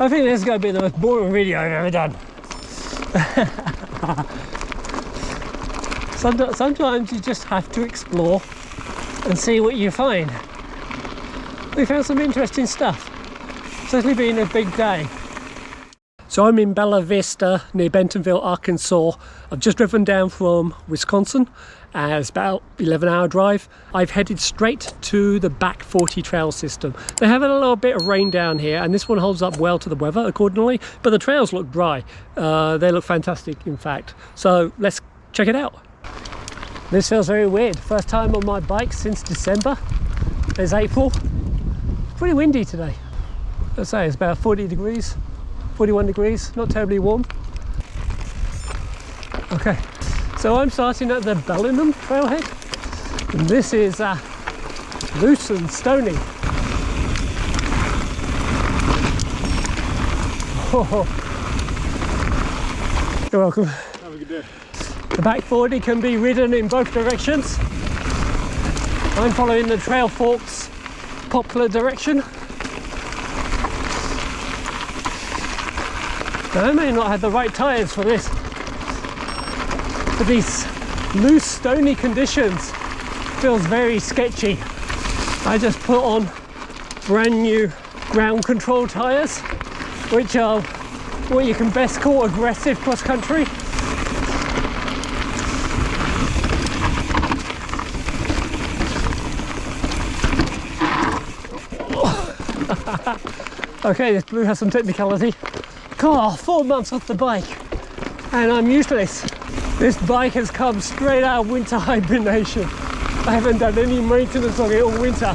I think this is going to be the most boring video I've ever done. Sometimes you just have to explore and see what you find. We found some interesting stuff. Certainly been a big day. So I'm in Bella Vista near Bentonville, Arkansas. I've just driven down from Wisconsin. It's about 11-hour drive. I've headed straight to the back 40 trail system. They have a little bit of rain down here, and this one holds up well to the weather accordingly, but the trails look dry. They look fantastic, in fact. So let's check it out. This feels very weird. First time on my bike since December. It's April. Pretty windy today. Let's say it's about 40 degrees, 41 degrees, not terribly warm. Okay, so I'm starting at the Bellingham trailhead, and this is loose and stony. Oh. You're welcome. Have a good day. The back 40 can be ridden in both directions. I'm following the Trail Forks Poplar direction. Now, I may not have the right tyres for this, but these loose, stony conditions feels very sketchy. I just put on brand new ground control tyres, which are what you can best call aggressive cross country. Okay, this blue has some technicality. God, 4 months off the bike and I'm useless. This bike has come straight out of winter hibernation. I haven't done any maintenance on it all winter.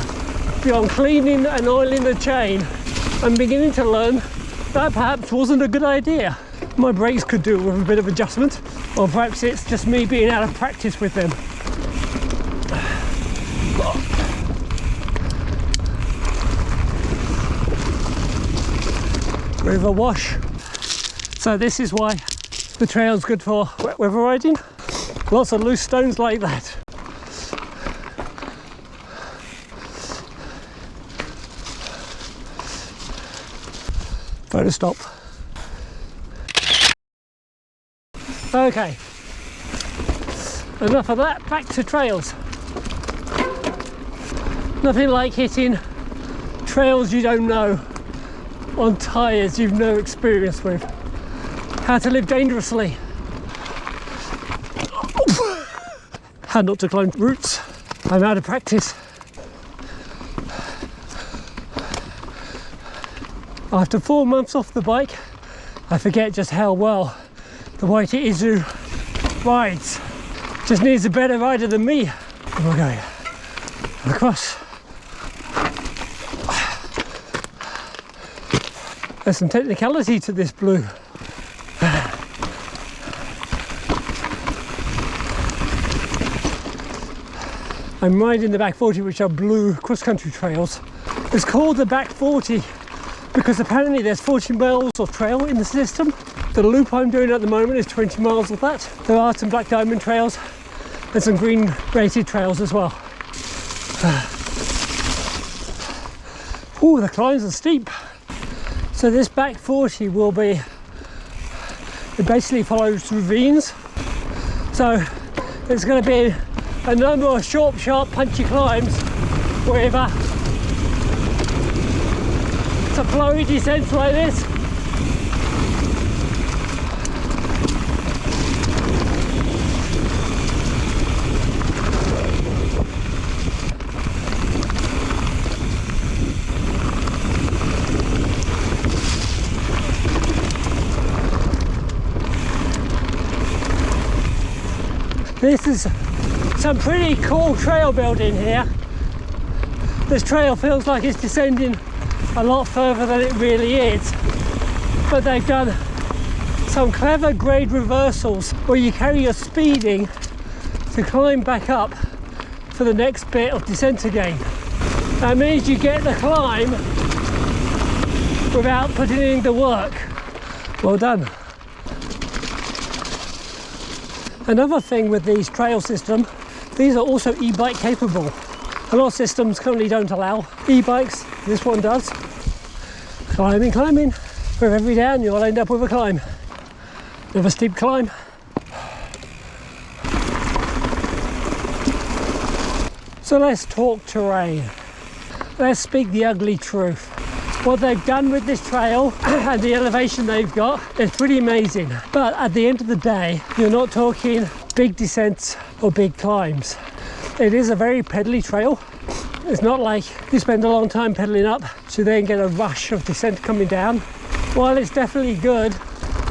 Beyond cleaning and oiling the chain, I'm beginning to learn that perhaps wasn't a good idea. My brakes could do with a bit of adjustment, or perhaps it's just me being out of practice with them. River wash. So this is why the trail's good for wet weather riding. Lots of loose stones like that. Photo stop. Okay, enough of that, back to trails. Nothing like hitting trails you don't know on tyres you've no experience with. How to live dangerously. How not to climb roots. I'm out of practice. After 4 months off the bike, I forget just how well the white Izu rides. Just needs a better rider than me. And we're going across. There's some technicality to this blue. I'm riding the back 40, which are blue cross-country trails. It's called the back 40 because apparently there's 40 miles of trail in the system. The loop I'm doing at the moment is 20 miles of that. There are some black diamond trails and some green rated trails as well. Oh, the climbs are steep. So this back 40 will be, it basically follows ravines. So it's going to be a number of short, sharp, punchy climbs with some flowy descents like this. This is some pretty cool trail building here. This trail feels like it's descending a lot further than it really is, but they've done some clever grade reversals where you carry your speeding to climb back up for the next bit of descent again. That means you get the climb without putting in the work. Well done. Another thing with these trail systems, these are also e-bike capable. A lot of systems currently don't allow e-bikes, this one does. Climbing, climbing. With every down you'll end up with a climb. With a steep climb. So let's talk terrain. Let's speak the ugly truth. What they've done with this trail and the elevation they've got is pretty amazing. But at the end of the day, you're not talking big descents or big climbs. It is a very pedally trail. It's not like you spend a long time pedaling up to then get a rush of descent coming down. While it's definitely good,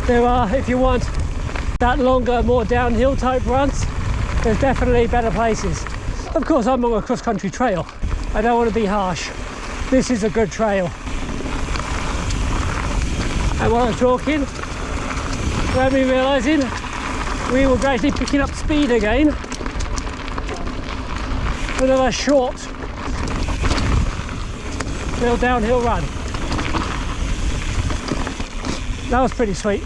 there are, if you want that longer, more downhill type runs, there's definitely better places. Of course, I'm on a cross-country trail. I don't want to be harsh. This is a good trail. And while I'm talking, without me realising, we were gradually picking up speed again. Another short little downhill run. That was pretty sweet.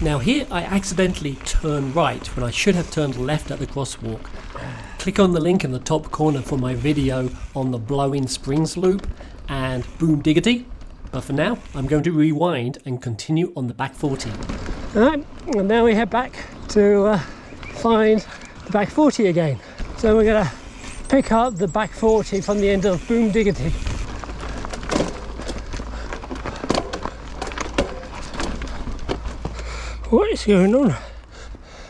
Now here I accidentally turned right when I should have turned left at the crosswalk. Click on the link in the top corner for my video on the Blowing Springs loop and Boon Diggity. But for now, I'm going to rewind and continue on the back 40. Alright, and now we head back to find the back 40 again. So we're going to pick up the back 40 from the end of Boon Diggity. What is going on?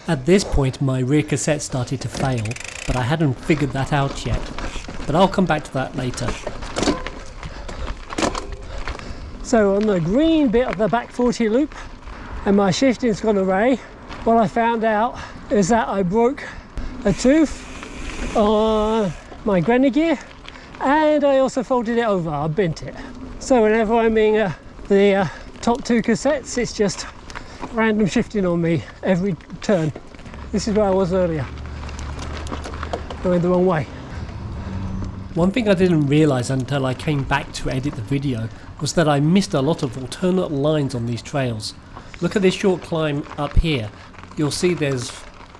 At this point my rear cassette started to fail, but I hadn't figured that out yet. But I'll come back to that later. So on the green bit of the back 40 loop, and my shifting's gone away, what I found out is that I broke a tooth on my granny gear, and I also folded it over, I bent it. So whenever I'm in the top two cassettes, it's just random shifting on me every turn. This is where I was earlier. I went the wrong way. One thing I didn't realise until I came back to edit the video was that I missed a lot of alternate lines on these trails. Look at this short climb up here. You'll see there's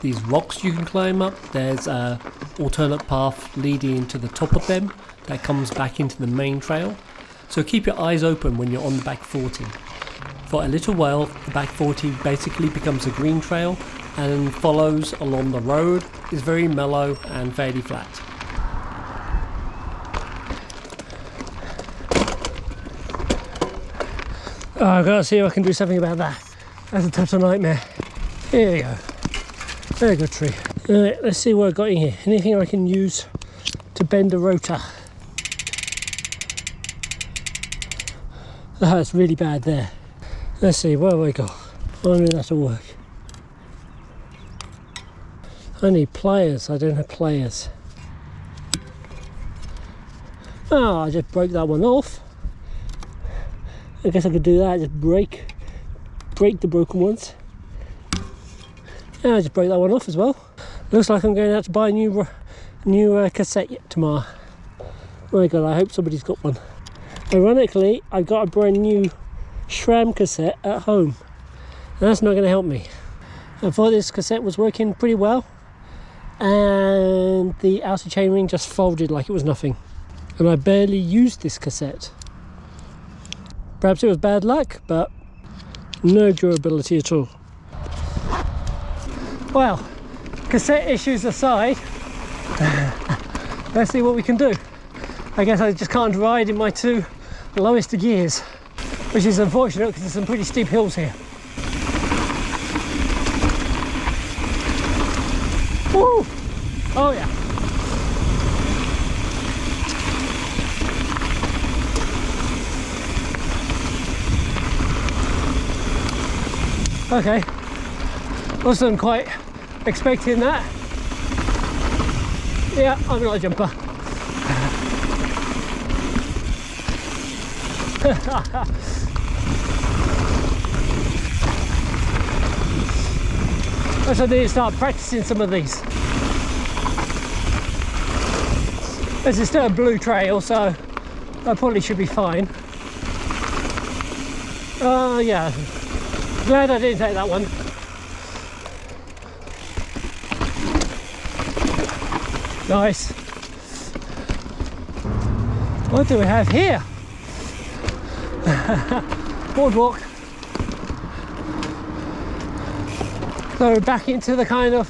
these rocks you can climb up. There's a alternate path leading to the top of them that comes back into the main trail. So keep your eyes open when you're on the back 40. For a little while, the back 40 basically becomes a green trail and follows along the road. It's very mellow and fairly flat. Oh, I've got to see if I can do something about that. That's a total nightmare. Here we go. Very good tree. Alright, let's see what I've got in here. Anything I can use to bend a rotor. Oh, it's really bad there. Let's see, where have I got? Wonder if that'll work. I need pliers, I don't have pliers. Oh, I just broke that one off. I guess I could do that, just break the broken ones. Yeah, I just broke that one off as well. Looks like I'm going out to buy a new cassette tomorrow. Oh my god, I hope somebody's got one. Ironically, I've got a brand new SRAM cassette at home. And that's not going to help me. I thought this cassette was working pretty well, and the outer chainring just folded like it was nothing. And I barely used this cassette. Perhaps it was bad luck, but no durability at all. Well, cassette issues aside, let's see what we can do. I guess I just can't ride in my two lowest gears, which is unfortunate because there's some pretty steep hills here. Woo! Oh yeah. Okay, wasn't quite expecting that. Yeah, I'm not a jumper. I need to start practicing some of these. This is still a blue trail, so I probably should be fine. Yeah. Glad I didn't take that one. Nice. What do we have here? boardwalk. So we're back into the kind of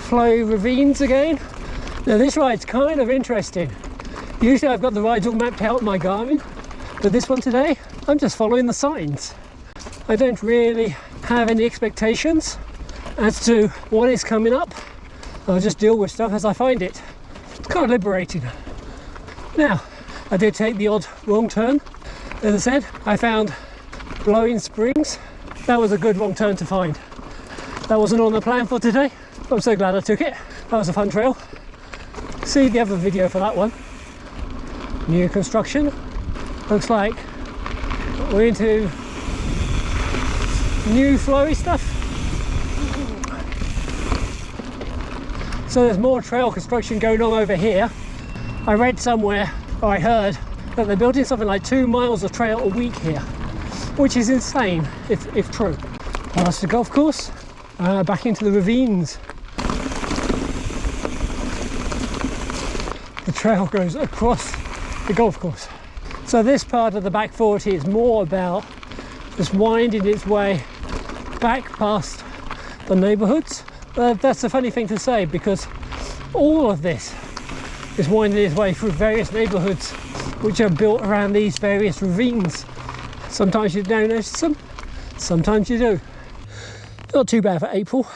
flowy ravines again. Now this ride's kind of interesting. Usually I've got the rides all mapped out on my Garmin, but this one today, I'm just following the signs. I don't really have any expectations as to what is coming up. I'll just deal with stuff as I find it. It's kind of liberating. Now, I did take the odd wrong turn. As I said, I found blowing springs. That was a good wrong turn to find. That wasn't on the plan for today. I'm so glad I took it. That was a fun trail. See the other video for that one. New construction. Looks like we're into new flowy stuff. So there's more trail construction going on over here. I read somewhere, or I heard, that they're building something like 2 miles of trail a week here, which is insane if true. Past the golf course, back into the ravines. The trail goes across the golf course. So this part of the back 40 is more about just winding its way back past the neighbourhoods. That's a funny thing to say, because all of this is winding its way through various neighbourhoods which are built around these various ravines. Sometimes you don't notice them, sometimes you do. Not too bad for April.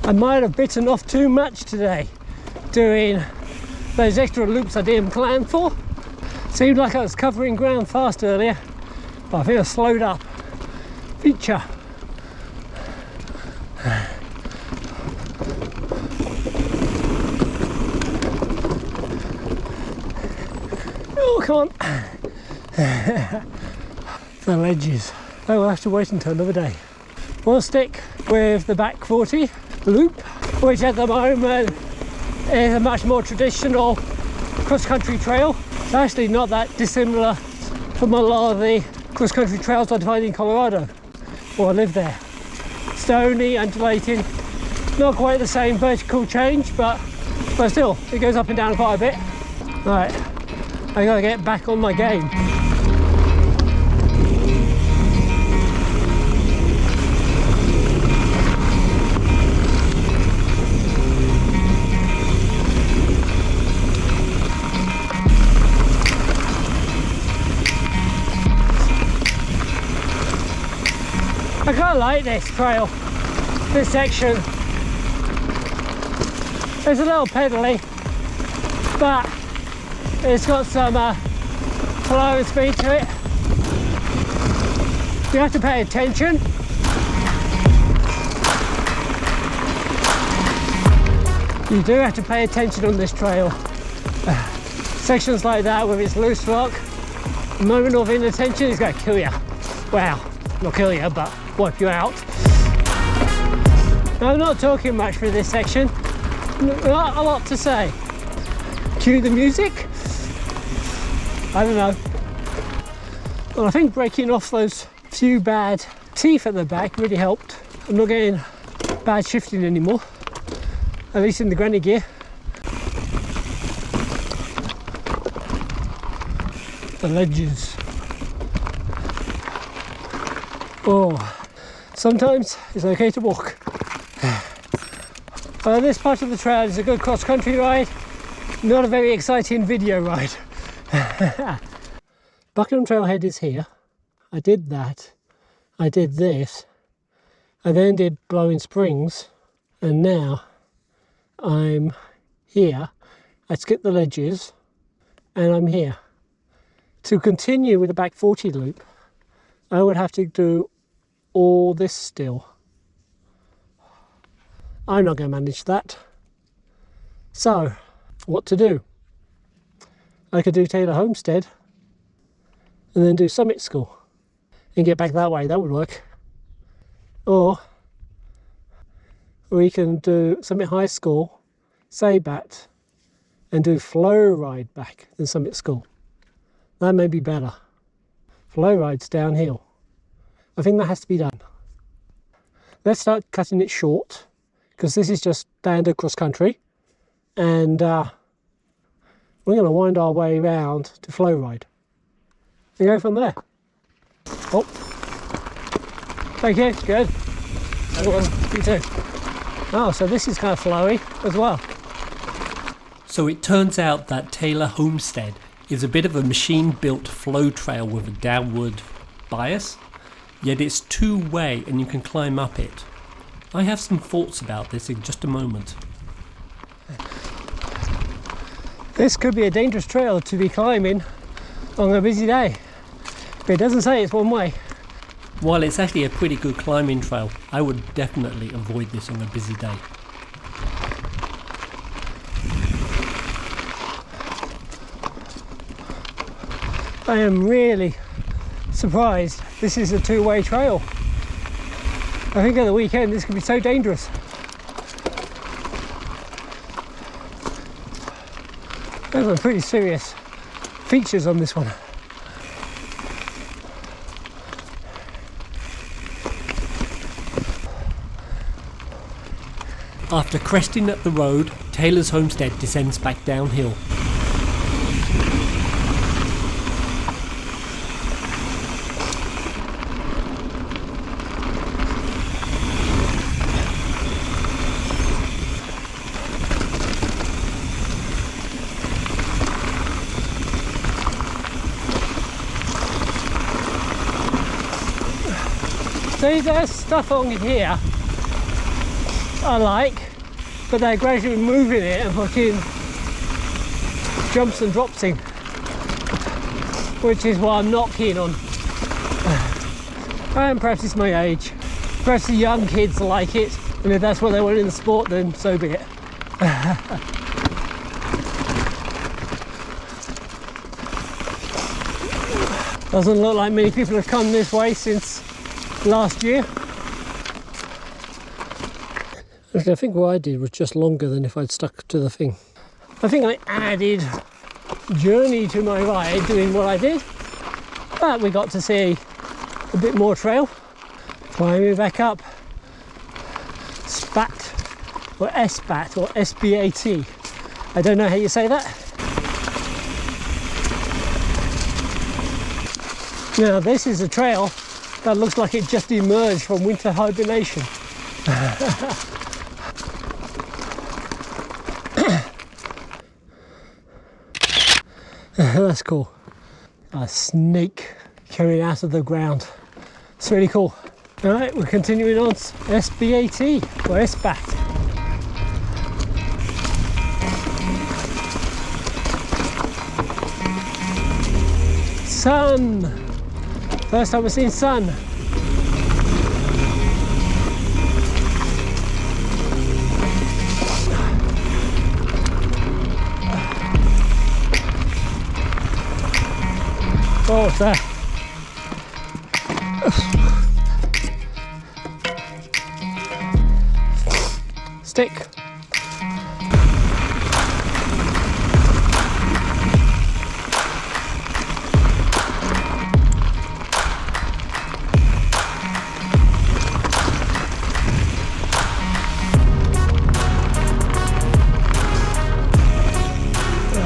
I might have bitten off too much today doing those extra loops I didn't plan for. Seemed like I was covering ground fast earlier, but I think I slowed up. Feature. Oh, come on. The ledges. Oh, we'll have to wait until another day. We'll stick with the back 40 loop, which at the moment is a much more traditional cross-country trail. It's actually not that dissimilar from a lot of the cross-country trails I find in Colorado, where I live there. Stony, undulating, not quite the same vertical change, but still, it goes up and down quite a bit. Right, I gotta get back on my game. I quite like this trail, this section. It's a little pedally, but it's got some flow and speed to it. You have to pay attention. You do have to pay attention on this trail. Sections like that with its loose rock, a moment of inattention is going to kill you. Wow, not kill you, but wipe you out. I'm not talking much for this section. Not a lot to say. Cue the music. I don't know. Well, I think breaking off those few bad teeth at the back really helped. I'm not getting bad shifting anymore, at least in the granny gear. The ledges. Oh, sometimes it's okay to walk. This part of the trail is a good cross-country ride, not a very exciting video ride. Buckingham Trailhead is here. I did that. I did this. I then did Blowing Springs, and now I'm here. I skipped the ledges, and I'm here. To continue with the back 40 loop, I would have to do all this still. I'm not going to manage that. So, what to do? I could do Taylor Homestead and then do Summit School and get back that way. That would work. Or we can do Summit High School, SBAT, and do Flow Ride back than Summit School. That may be better. Flow Ride's downhill. I think that has to be done. Let's start cutting it short, because this is just standard cross country, and we're going to wind our way around to Flow Ride and go from there. Oh. Thank you, good. You too. Oh, so this is kind of flowy as well. So it turns out that Taylor Homestead is a bit of a machine-built flow trail with a downward bias, yet it's two-way and you can climb up it. I have some thoughts about this in just a moment. This could be a dangerous trail to be climbing on a busy day, but it doesn't say it's one way. While it's actually a pretty good climbing trail, I would definitely avoid this on a busy day. I am really surprised this is a two-way trail. I think at the weekend this could be so dangerous. There's some pretty serious features on this one. After cresting at the road, Taylor's Homestead descends back downhill. See, there's stuff on here I like, but they're gradually moving it and putting jumps and drops in, which is what I'm not keen on. And perhaps it's my age. Perhaps the young kids like it, and if that's what they want in the sport, then so be it. Doesn't look like many people have come this way since last year. Actually, I think what I did was just longer than if I'd stuck to the thing. I think I added journey to my ride doing what I did, but we got to see a bit more trail. Climbing back up SBAT or SBAT or SBAT. I don't know how you say that. Now this is a trail that looks like it just emerged from winter hibernation. That's cool. A snake coming out of the ground. It's really cool. All right, we're continuing on SBAT or SBAT. Sun. First time we've seen sun. Oh, what's that? Stick.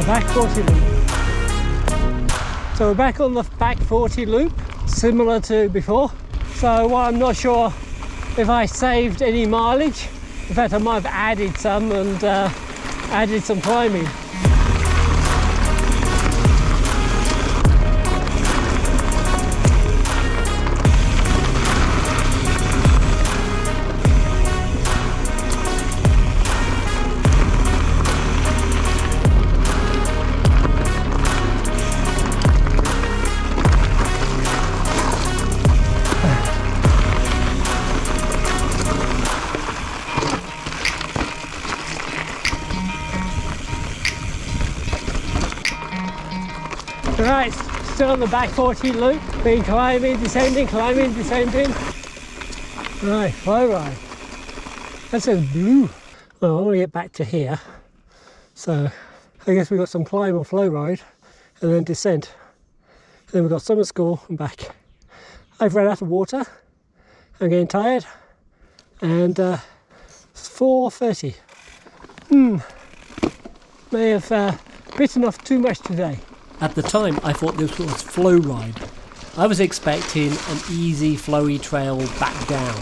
Back 40 loop. So we're back on the back 40 loop, similar to before. So I'm not sure if I saved any mileage. In fact, I might have added some and added some climbing. Right, still on the back 40 loop, been climbing, descending, Right, flow ride. That says blue. Well, I want to get back to here. So I guess we've got some climb or flow ride and then descent. And then we've got summer school and back. I've run out of water. I'm getting tired. And it's 4:30. May have bitten off too much today. At the time, I thought this was flow ride, I was expecting an easy flowy trail back down.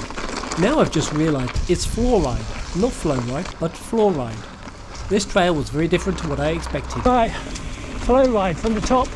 Now I've just realised it's Floride, not flow ride, but Floride. This trail was very different to what I expected. Right, flow ride from the top.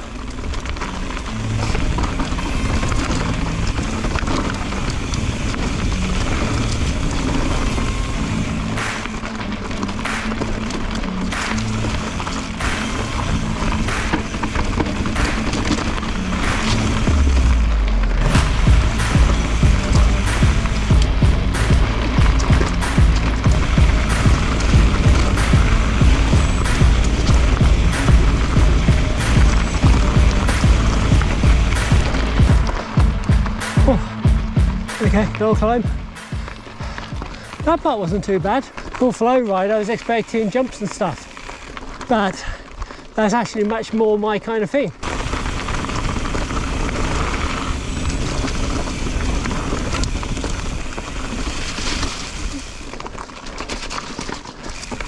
Okay, hill climb. That part wasn't too bad. Full flow ride, I was expecting jumps and stuff, but that's actually much more my kind of thing.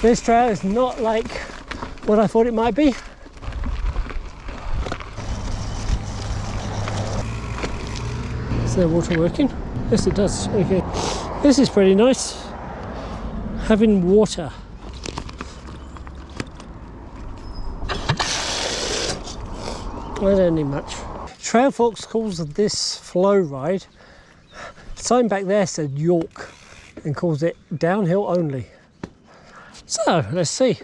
This trail is not like what I thought it might be. Is there water working? Yes, it does. Okay, this is pretty nice. Having water. I don't need much. Trail Forks calls this flow ride. The sign back there said York and calls it downhill only. So let's see.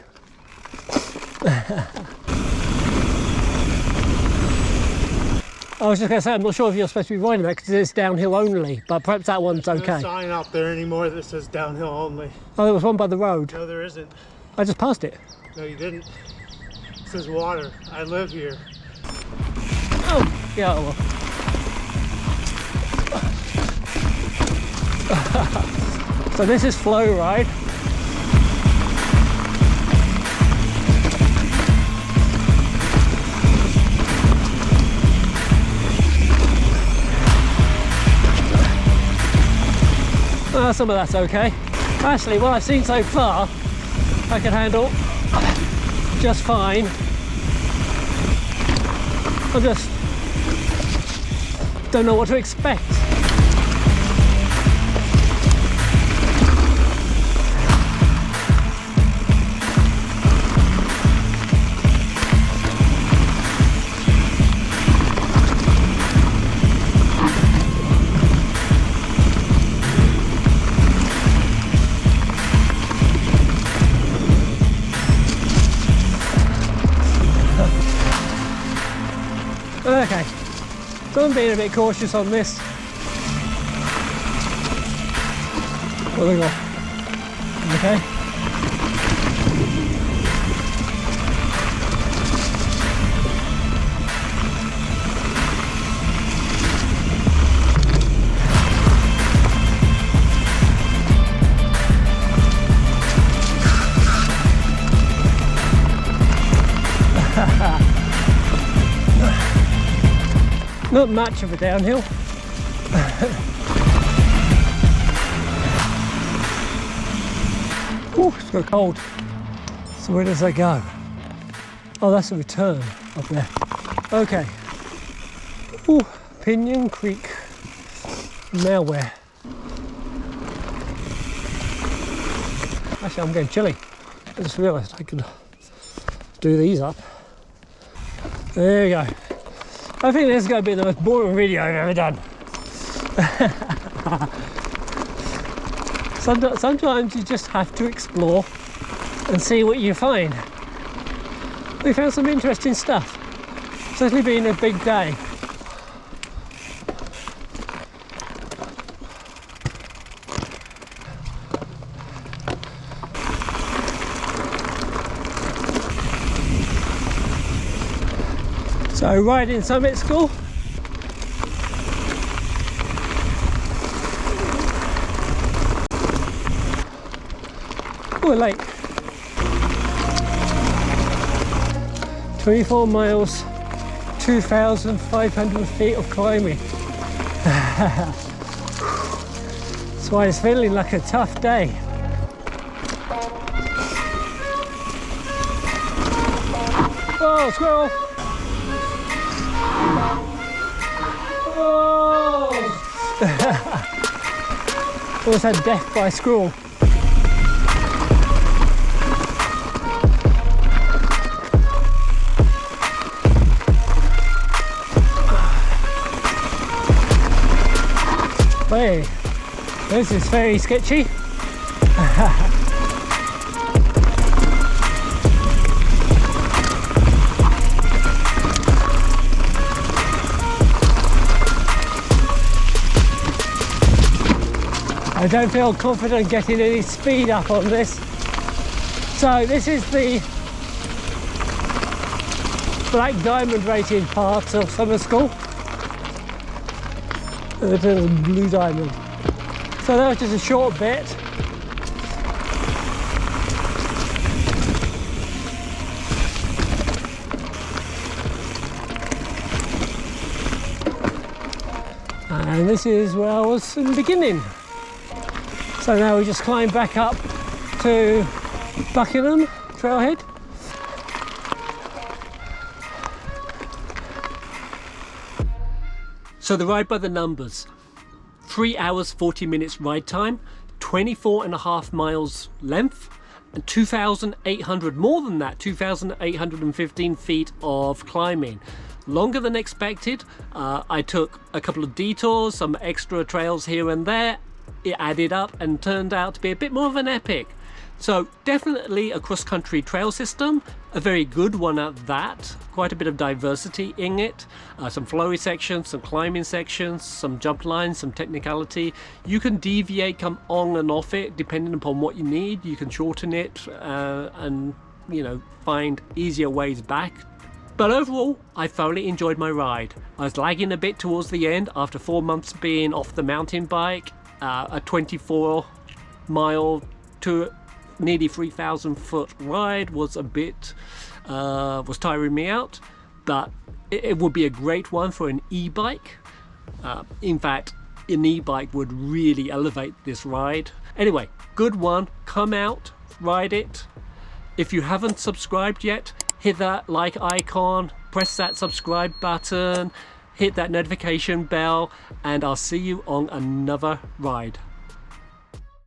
I was just going to say, I'm not sure if you're supposed to be riding that because it's downhill only, but perhaps that one's okay. There's no sign out there anymore that says downhill only. Oh, there was one by the road. No, there isn't. I just passed it. No, you didn't. It says water. I live here. Oh, yeah, oh well. So this is flow ride. Some of that's okay. Actually, what I've seen so far, I can handle just fine. I just don't know what to expect. Okay, so I'm being a bit cautious on this. What have we got? Okay. Not much of a downhill. Ooh, it's got cold. So where does that go? Oh, that's a return up there. Okay. Ooh, Pinyon Creek. Now where? Actually, I'm getting chilly. I just realised I could do these up. There you go. I think this is going to be the most boring video I've ever done. Sometimes you just have to explore and see what you find. We found some interesting stuff. Certainly been a big day. So riding Summit School. Oh, a lake. 24 miles, 2,500 feet of climbing. That's why it's feeling like a tough day. Oh, squirrel! Oh! Almost had death by squirrel. Hey, this is very sketchy. I don't feel confident getting any speed up on this. So this is the black diamond rated part of summer school. It is blue diamond. So that was just a short bit. And this is where I was in the beginning. So now we just climb back up to Buckingham Trailhead. So the ride by the numbers: 3 hours 40 minutes ride time, 24.5 miles length, and 2,800, more than that, 2,815 feet of climbing. Longer than expected. I took a couple of detours, some extra trails here and there. It added up and turned out to be a bit more of an epic. So definitely a cross-country trail system, a very good one at that. Quite a bit of diversity in it. Some flowy sections, some climbing sections, some jump lines, some technicality. You can deviate, come on and off it depending upon what you need. You can shorten it and, you know, find easier ways back. But overall, I thoroughly enjoyed my ride. I was lagging a bit towards the end after 4 months being off the mountain bike. A 24-mile to nearly 3,000 foot ride was a bit was tiring me out, but it would be a great one for an e-bike. In fact, an e-bike would really elevate this ride. Anyway, good one. Come out, ride it. If you haven't subscribed yet, hit that like icon, press that subscribe button, hit that notification bell, and I'll see you on another ride.